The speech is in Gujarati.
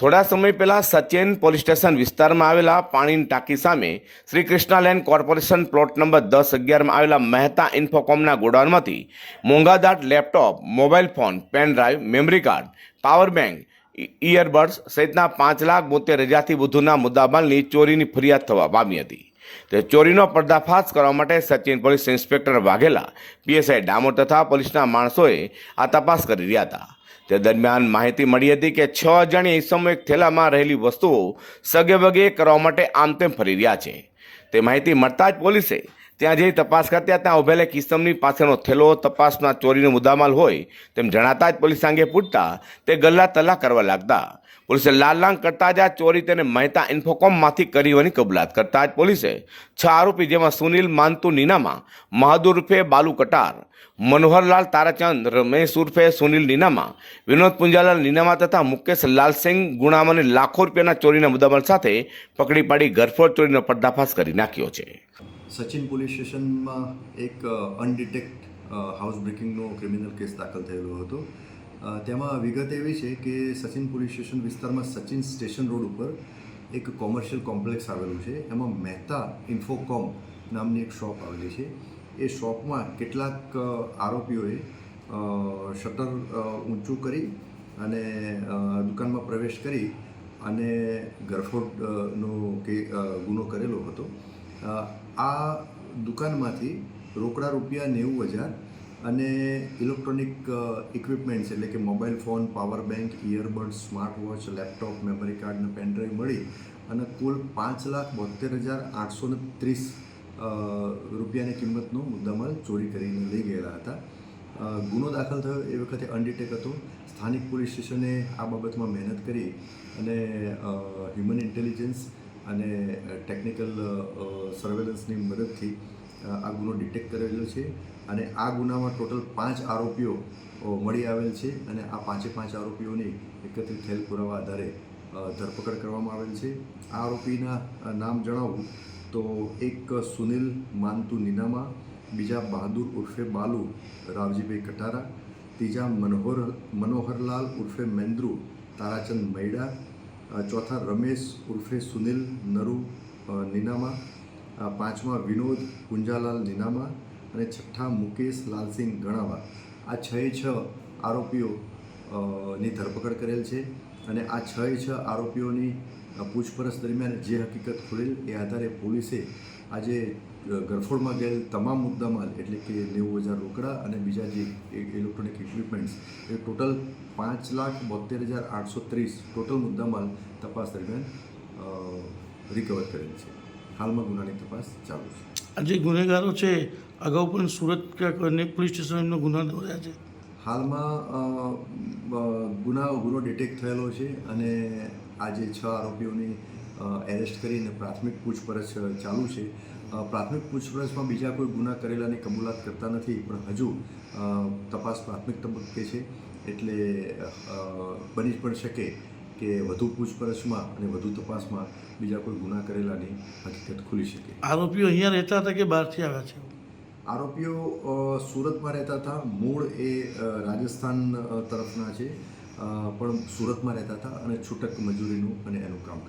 થોડા સમય પહેલા સચિન પોલીસ સ્ટેશન વિસ્તારમાં આવેલા પાણીની ટાંકી સામે Shri Krishna land corporation plot number 10-11માં આવેલા મહેતા ઇન્ફોકોમના ગોડાઉનમાંથી મોંઘાદાટ laptop, mobile phone, pen drive, memory card, power bank, earbuds સહિતના 5,72,000થી વધુના મુદ્દામાલની ચોરીની ફરિયાદ થવા પામી હતી. તે ચોરીનો પર્દાફાશ કરવા માટે Sachin police inspector Vaghela, PSI Damor તથા પોલીસના માણસોએ આ તપાસ કરી રહ્યા હતા. તે દરમિયાન માહિતી મળી હતી કે 6 અજાણ્યા ઈસમો એક થેલામાં રહેલી વસ્તુઓ સગેવગે કરવા માટે આમતેમ ફરી રહ્યા છે. તે માહિતી મળતા જ પોલીસે ત્યાં જઈ તપાસ કરતા ત્યાં ઉભેલા એક ઈસમની પાસેનો થેલો તપાસમાં ચોરીનો મુદ્દામાલ હોય તેમ જણાતા જ પોલીસ અંગે પૂછતા તે ગલ્લા તલ્લા કરવા લાગતા. પોલીસે લાલાંગ કરતા જ આ ચોરી તેને મહેતા ઇન્ફોકોમમાંથી કરી હોવાની કબૂલાત કરતા જ પોલીસે 6 આરોપી જેમાં સુનિલ માનતુ નીનામા, મહાદુર ઉર્ફે બાલુ કટાર, મનોહરલાલ તારાચંદ, રમેશ ઉર્ફે સુનિલ નીનામા, વિનોદ પુંજાલાલ નીનામા તથા મુકેશ લાલસિંહ ગુણામાને લાખો રૂપિયાના ચોરીના મુદ્દામાલ સાથે પકડી પાડી ઘરફોડ ચોરીનો પર્દાફાશ કરી નાખ્યો છે. સચિન પોલીસ સ્ટેશનમાં એક અનડિટેક્ટ હાઉસ બ્રેકિંગનો ક્રિમિનલ કેસ દાખલ થયેલો હતો. તેમાં વિગત એવી છે કે સચિન પોલીસ સ્ટેશન વિસ્તારમાં સચિન સ્ટેશન રોડ ઉપર એક કોમર્શિયલ કોમ્પ્લેક્સ આવેલું છે. એમાં મહેતા ઇન્ફોકોમ નામની એક શોપ આવેલી છે. એ શોપમાં કેટલાક આરોપીઓએ શટર ઊંચું કરી અને દુકાનમાં પ્રવેશ કરી અને ગરફોડનો ગુનો કરેલો હતો. આ દુકાનમાંથી રોકડા રૂપિયા 90,000 અને ઇલેક્ટ્રોનિક ઇક્વિપમેન્ટ્સ એટલે કે mobile phone, power bank, earbuds, smart watch, laptop, memory card અને પેનડ્રાઈવ મળી અને કુલ 5,72,830 રૂપિયાની કિંમતનો મુદ્દામાલ ચોરી કરીને લઈ ગયેલા હતા. ગુનો દાખલ થયો એ વખતે અનડિટેક હતો. સ્થાનિક પોલીસ સ્ટેશને આ બાબતમાં મહેનત કરી અને હ્યુમન ઇન્ટેલિજન્સ અને ટેકનિકલ સર્વેલન્સની મદદથી આ ગુનો ડિટેક્ટ કરેલો છે અને આ ગુનામાં ટોટલ 5 આરોપીઓ મળી આવેલ છે અને આ 5 આરોપીઓની એકત્રિત થયેલ પુરાવા આધારે ધરપકડ કરવામાં આવેલ છે. આ આરોપીના નામ જણાવું તો એક સુનિલ માનતુ નીનામા, બીજા બહાદુર ઉર્ફે બાલુ રાવજીભાઈ કટારા, ત્રીજા મનોહરલાલ ઉર્ફે મેન્દ્રુ તારાચંદ મૈડા, ચોથા રમેશ ઉર્ફે સુનિલ નરુ નીનામા, પાંચમા વિનોદ પુંજાલાલ નીનામા અને છઠ્ઠા મુકેશ લાલસિંહ ગણાવા. આ 6 આરોપીઓની ધરપકડ કરેલ છે અને આ 6 આરોપીઓની પૂછપરછ દરમિયાન જે હકીકત ખુલેલ એ આધારે પોલીસે આજે ગરફોડમાં ગયેલ તમામ મુદ્દામાલ એટલે કે 90,000 રોકડા અને બીજા જે ઇલેક્ટ્રોનિક ઇક્વિપમેન્ટ્સ એ ટોટલ 5,72,830 ટોટલ મુદ્દામાલ તપાસ દરમિયાન રિકવર કરેલ છે. હાલમાં ગુનાની તપાસ ચાલુ છે. આ જે ગુનેગારો છે અગાઉ પણ સુરત પોલીસ સ્ટેશન એમનો ગુના નોંધ્યા છે. હાલમાં ગુનો ડિટેક્ટ થયેલો છે અને આજે 6 આરોપીઓની એરેસ્ટ કરીને પ્રાથમિક પૂછપરછ ચાલુ છે. પ્રાથમિક પૂછપરછમાં બીજા કોઈ ગુના કરેલાની કબૂલાત કરતા નથી, પણ હજુ તપાસ પ્રાથમિક તબક્કે છે એટલે બની પણ શકે કે વધુ પૂછપરછમાં અને વધુ તપાસમાં બીજા કોઈ ગુના કરેલાની હકીકત ખુલી શકે. આરોપીઓ અહીંયા રહેતા હતા કે બહારથી આવ્યા છે? આરોપીઓ સુરતમાં રહેતા હતા. મૂળ એ રાજસ્થાન તરફના છે, પણ સુરતમાં રહેતા હતા અને છૂટક મજૂરીનું અને એનું કામ